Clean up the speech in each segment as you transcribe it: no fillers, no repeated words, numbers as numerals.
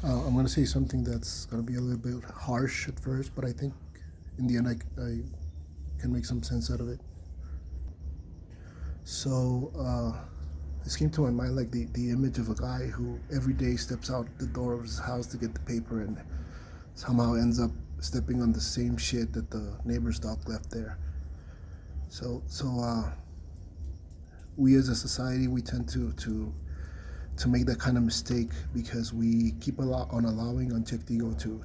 I'm going to say something that's going to be a little bit harsh at first, but I think in the end I can make some sense out of it. So this came to my mind like the image of a guy who every day steps out the door of his house to get the paper and somehow ends up stepping on the same shit that the neighbor's dog left there. So we as a society, we tend to make that kind of mistake because we keep on allowing unchecked ego to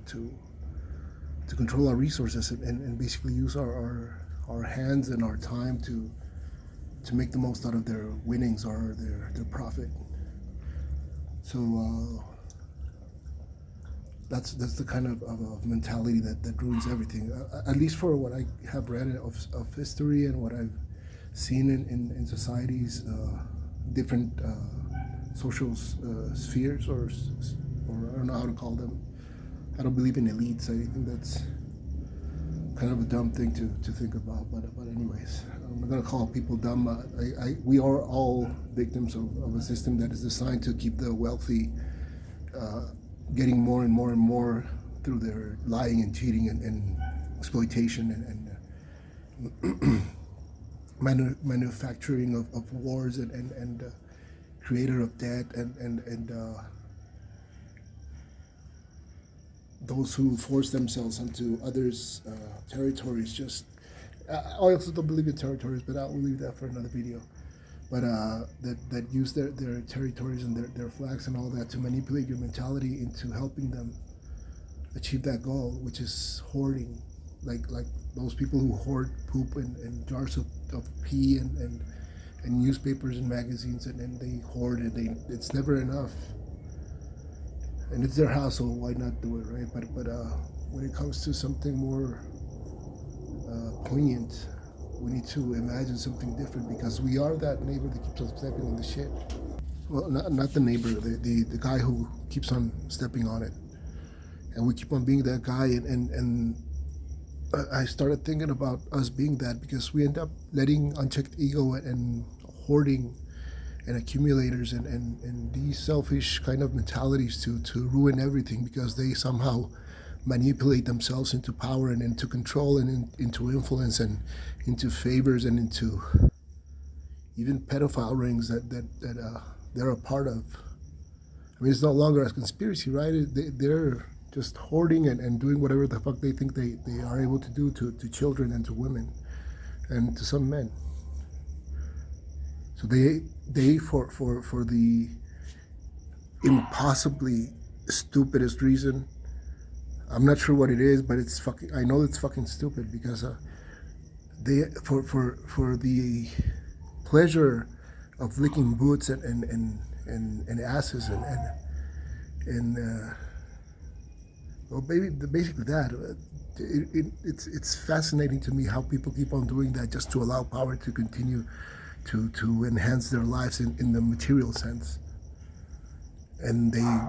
control our resources and basically use our hands and our time to make the most out of their winnings or their profit. So that's the kind of mentality that ruins everything. At least for what I have read of history and what I've seen in societies, different social spheres, or I don't know how to call them. I don't believe in elites. I think that's kind of a dumb thing to think about. But anyways, I'm not gonna call people dumb. We are all victims of a system that is designed to keep the wealthy getting more and more and more through their lying and cheating and exploitation and manufacturing of wars and creator of debt and those who force themselves onto others' territories. Just I also don't believe in territories, but I'll leave that for another video. But that use their territories and their flags and all that to manipulate your mentality into helping them achieve that goal, which is hoarding, like those people who hoard poop and jars of pee and newspapers and magazines, and they hoard it. It's never enough, and it's their house, so why not do it, right? But when it comes to something more poignant, we need to imagine something different because we are that neighbor that keeps on stepping on the shit. Well, not the neighbor, the guy who keeps on stepping on it, and we keep on being that guy. And I started thinking about us being that because we end up letting unchecked ego and hoarding and accumulators and these selfish kind of mentalities to ruin everything because they somehow manipulate themselves into power and into control and into influence and into favors and into even pedophile rings that they're a part of. I mean, it's no longer a conspiracy, right? They're just hoarding and doing whatever the fuck they think they are able to do to children and to women and to some men. So they for the impossibly stupidest reason, I'm not sure what it is, but it's fucking. I know it's fucking stupid because they for the pleasure of licking boots and asses and well, basically that. It's fascinating to me how people keep on doing that just to allow power to continue to enhance their lives in the material sense. And they,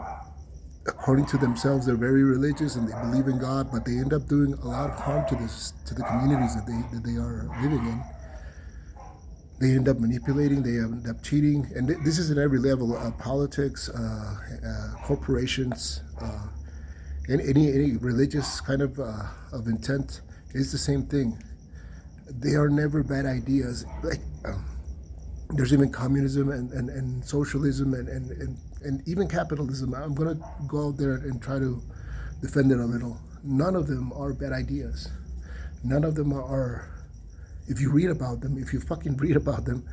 according to themselves, they're very religious and they believe in God, but they end up doing a lot of harm to the communities that they are living in. They end up manipulating, they end up cheating, and this is at every level: politics, corporations, and any religious kind of intent is the same thing. They are never bad ideas. Like there's even communism and socialism and even capitalism. I'm gonna go out there and try to defend it a little. None of them are bad ideas. None of them are. If you read about them, if you fucking read about them,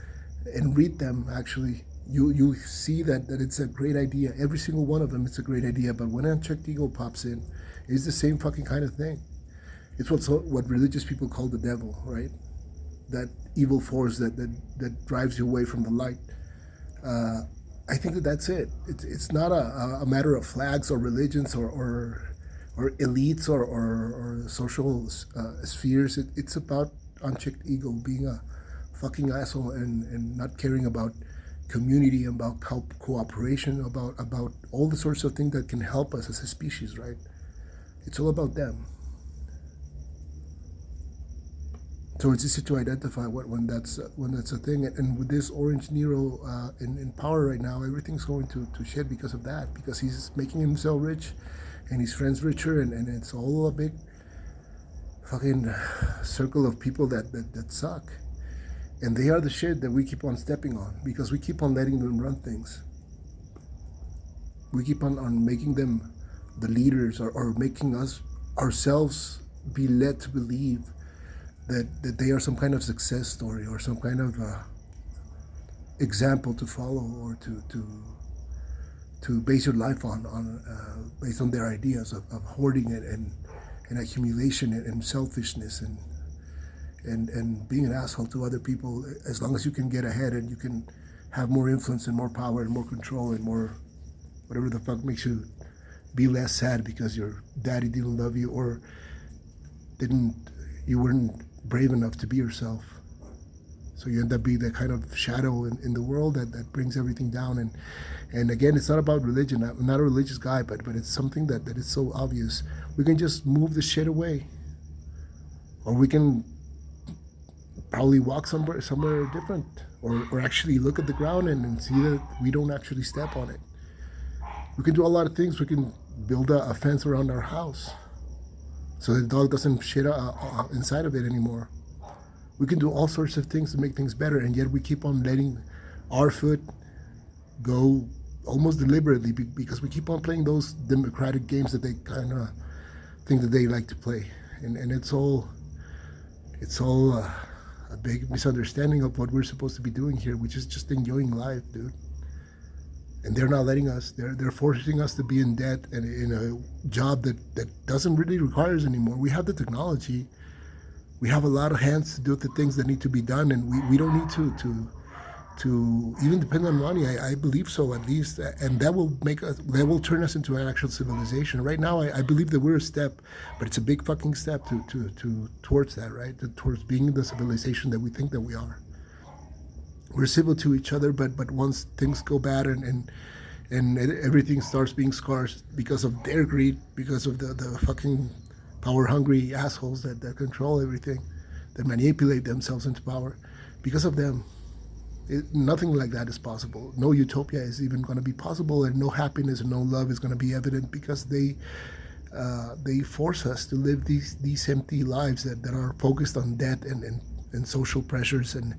and read them actually, you see that it's a great idea. Every single one of them, it's a great idea. But when unchecked ego pops in, it's the same fucking kind of thing. It's what religious people call the devil, right? That evil force that drives you away from the light. I think that's it. It's not a matter of flags or religions or elites or social spheres. It's about unchecked ego being a fucking asshole and not caring about community, about cooperation, about all the sorts of things that can help us as a species, right? It's all about them. So it's easy to identify when that's a thing. And with this Orange Nero in power right now, everything's going to shit because of that. Because he's making himself rich, and his friends richer, and it's all a big fucking circle of people that suck. And they are the shit that we keep on stepping on because we keep on letting them run things. We keep on making them the leaders, or making us ourselves be led to believe that they are some kind of success story, or some kind of example to follow, or to base your life on based on their ideas of hoarding and accumulation and selfishness and being an asshole to other people. As long as you can get ahead and you can have more influence and more power and more control and more whatever the fuck makes you be less sad because your daddy didn't love you, or you weren't brave enough to be yourself. So you end up being that kind of shadow in the world that brings everything down. And again, it's not about religion. I'm not a religious guy, but it's something that is so obvious. We can just move the shit away, or we can probably walk somewhere different, or actually look at the ground and see that we don't actually step on it. We can do a lot of things. We can build a fence around our house so the dog doesn't shit inside of it anymore. We can do all sorts of things to make things better, and yet we keep on letting our foot go almost deliberately because we keep on playing those democratic games that they kind of think that they like to play, and it's all a big misunderstanding of what we're supposed to be doing here, which is just enjoying life, dude. And they're not letting us. They're forcing us to be in debt and in a job that doesn't really require us anymore. We have the technology. We have a lot of hands to do the things that need to be done, and we don't need to even depend on money. I believe so, at least, and that will turn us into an actual civilization. Right now, I believe that we're a step, but it's a big fucking step towards that, right? Towards being the civilization that we think that we are. We're civil to each other, but once things go bad and everything starts being scarce because of their greed, because of the fucking power-hungry assholes that control everything, that manipulate themselves into power, because of them, nothing like that is possible. No utopia is even going to be possible, and no happiness and no love is going to be evident because they force us to live these empty lives that are focused on debt and social pressures and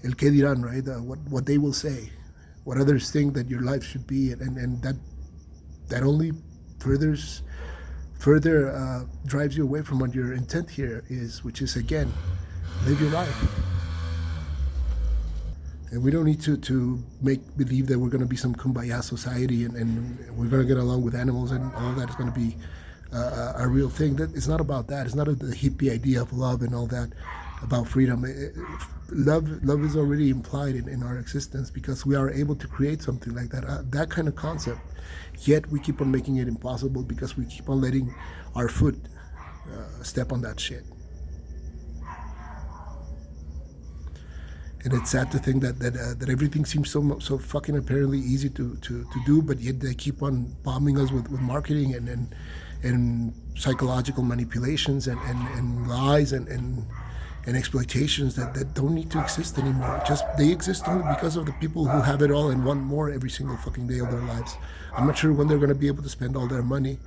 el que dirán, right? What they will say, what others think that your life should be, and that only further drives you away from what your intent here is, which is, again, live your life. And we don't need to make believe that we're going to be some kumbaya society and we're going to get along with animals and all that is going to be a real thing. That it's not about that. It's not the hippie idea of love and all that, about freedom. Love is already implied in our existence because we are able to create something like that, that kind of concept. Yet we keep on making it impossible because we keep on letting our foot step on that shit. And it's sad to think that everything seems so fucking apparently easy to do, but yet they keep on bombing us with marketing and psychological manipulations and lies and exploitations that don't need to exist anymore. Just they exist only because of the people who have it all and want more every single fucking day of their lives. I'm not sure when they're going to be able to spend all their money.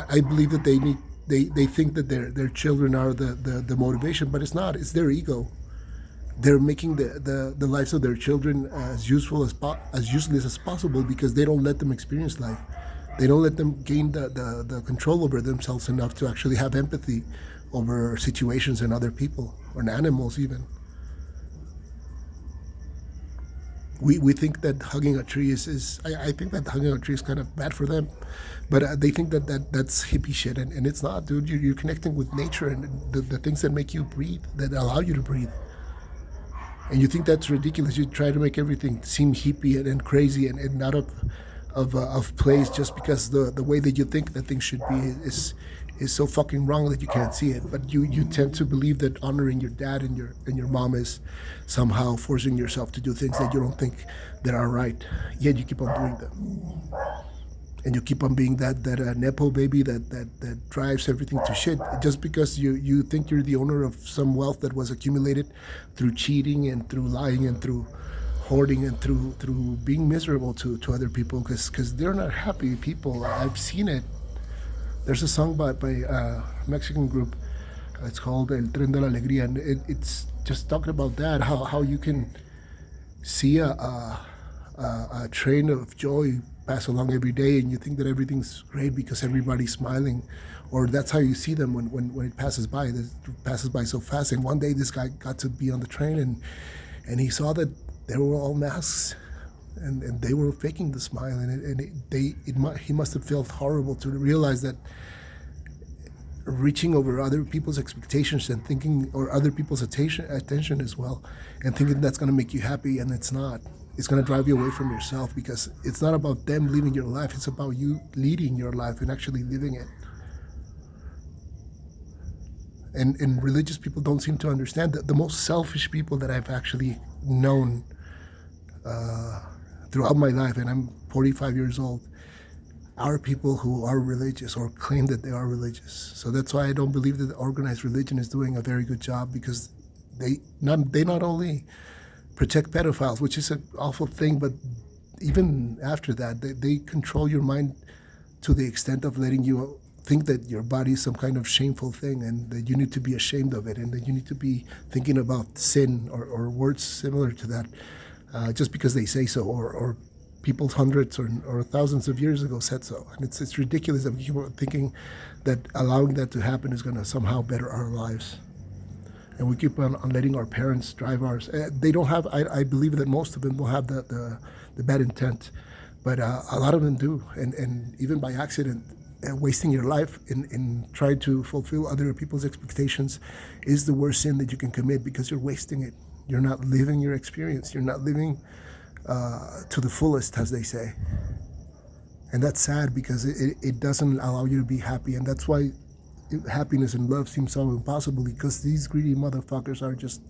I believe that they think that their children are the motivation, but it's not. It's their ego. They're making the lives of their children as useless as possible because they don't let them experience life. They don't let them gain the control over themselves enough to actually have empathy over situations and other people or animals even. We think that hugging a tree is I think that hugging a tree is kind of bad for them, but they think that's hippie shit, and it's not, dude. You're connecting with nature and the things that make you breathe, that allow you to breathe. And you think that's ridiculous. You try to make everything seem hippie and crazy and out of place just because the way that you think that things should be is so fucking wrong that you can't see it. But you tend to believe that honoring your dad and your mom is somehow forcing yourself to do things that you don't think that are right. Yet you keep on doing them. and you keep on being that nepo baby that drives everything to shit just because you think you're the owner of some wealth that was accumulated through cheating and through lying and through hoarding and through being miserable to other people because they're not happy people. I've seen it. There's a song by a Mexican group. It's called El Tren de la Alegría, and it's just talking about that, how you can see a train of joy pass along every day and you think that everything's great because everybody's smiling, or that's how you see them when it passes by. It passes by so fast. And one day this guy got to be on the train and he saw that they were all masks and they were faking the smile, and he must have felt horrible to realize that reaching over other people's expectations and thinking, or other people's attention as well, and thinking that's going to make you happy, and it's not. It's going to drive you away from yourself, because it's not about them living your life. It's about you leading your life and actually living it. And religious people don't seem to understand that the most selfish people that I've actually known throughout my life, and I'm 45 years old, are people who are religious or claim that they are religious. So that's why I don't believe that organized religion is doing a very good job, because they not only protect pedophiles, which is an awful thing, but even after that, they control your mind to the extent of letting you think that your body is some kind of shameful thing, and that you need to be ashamed of it, and that you need to be thinking about sin or words similar to that, just because they say so, or people hundreds or thousands of years ago said so. And it's ridiculous that we keep thinking that allowing that to happen is going to somehow better our lives. And we keep on letting our parents drive ours. They don't have, I believe that most of them don't have the bad intent, but a lot of them do. And even by accident, wasting your life in trying to fulfill other people's expectations is the worst sin that you can commit, because you're wasting it. You're not living your experience. You're not living to the fullest, as they say. And that's sad, because it doesn't allow you to be happy. And that's why happiness and love seem so impossible, because these greedy motherfuckers are just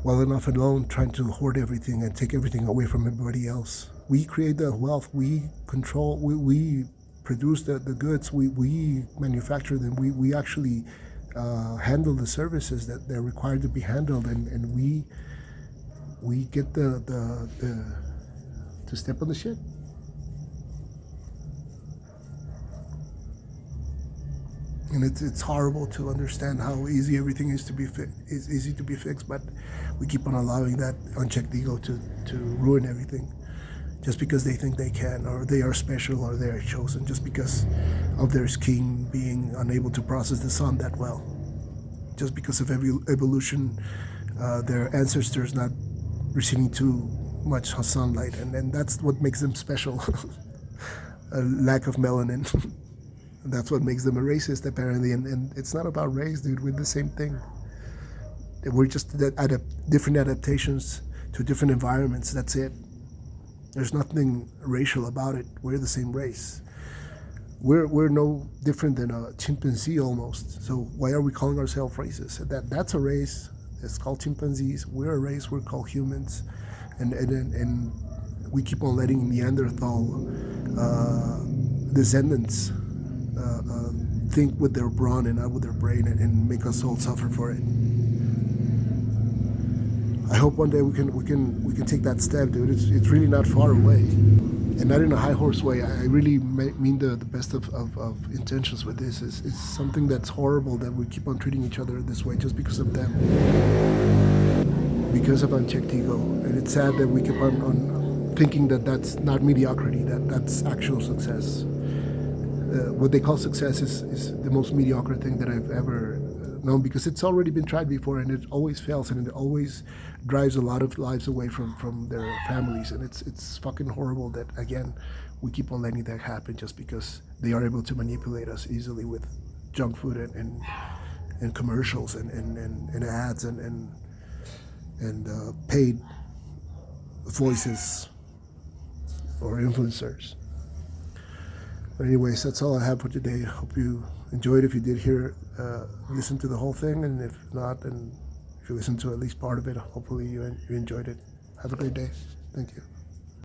well enough alone trying to hoard everything and take everything away from everybody else. We create the wealth, we control, we produce the goods, we manufacture them, we actually handle the services that they're required to be handled, and we get the to step on the shit. And it's horrible to understand how easy everything is to be easy to be fixed, but we keep on allowing that unchecked ego to ruin everything, just because they think they can, or they are special, or they are chosen, just because of their skin being unable to process the sun that well, just because of evolution, their ancestors not receiving too much sunlight, and that's what makes them special. A lack of melanin. That's what makes them a racist, apparently, and it's not about race, dude. We're the same thing. We're just different adaptations to different environments. That's it. There's nothing racial about it. We're the same race. We're no different than a chimpanzee almost. So why are we calling ourselves racist? That's a race. It's called chimpanzees. We're a race. We're called humans, and we keep on letting Neanderthal descendants think with their brawn and not with their brain, and make us all suffer for it. I hope one day we can take that step, dude. It's really not far away, and not in a high horse way. I really mean the best of intentions with this. It's something that's horrible that we keep on treating each other this way just because of them, because of unchecked ego. And it's sad that we keep on thinking that that's not mediocrity, that's actual success. What they call success is the most mediocre thing that I've ever known, because it's already been tried before, and it always fails, and it always drives a lot of lives away from their families. And it's fucking horrible that, again, we keep on letting that happen just because they are able to manipulate us easily with junk food and commercials and ads and paid voices or influencers. But anyways, that's all I have for today. Hope you enjoyed. If you did listen to the whole thing, and if not, and if you listened to at least part of it, hopefully you enjoyed it. Have a great day. Thank you.